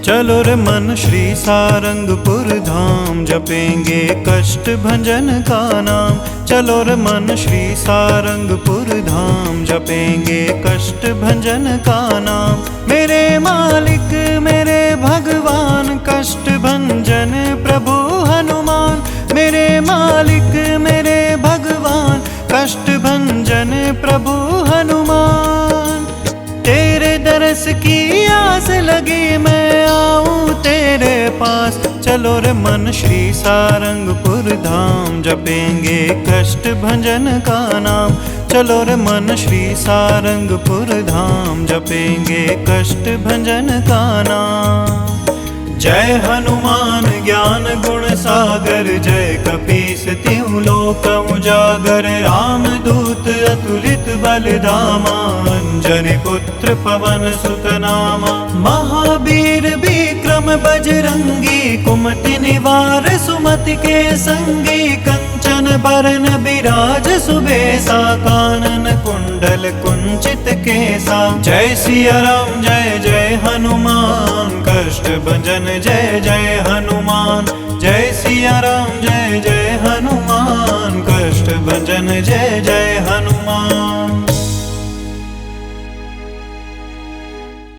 चलो रे मन श्री सारंगपुर धाम, जपेंगे कष्ट भंजन का नाम। चलो रे मन श्री सारंगपुर धाम, जपेंगे कष्ट भंजन का नाम। मेरे मालिक मेरे भगवान, कष्ट भंजन प्रभु हनुमान। मेरे मालिक मेरे भगवान, कष्ट भंजन प्रभु हनुमान। तेरे दरस की आस लगी, मैं आऊं तेरे पास। चलो रे मन श्री सारंगपुर धाम, जपेंगे कष्ट भंजन का नाम। चलो रे मन श्री सारंगपुर धाम, जपेंगे कष्ट भंजन का नाम। जय हनुमान ज्ञान गुण सागर, जय कपीस तिहुँ लोक उजागर। राम दूत अतुलित बल धामा, अंजनी पुत्र पवन सुत नामा। महावीर विक्रम बजरंगी, कुमति निवार सुमति के संगी। कंचन बरन बिराज सुबेसा, कानन कुंडल कुंचित केसा। जय सिया राम जय जय हनुमान, कष्ट भंजन जय जय हनुमान। जय सिया राम जय जय हनुमान, कष्ट भंजन जय जय हनुमान।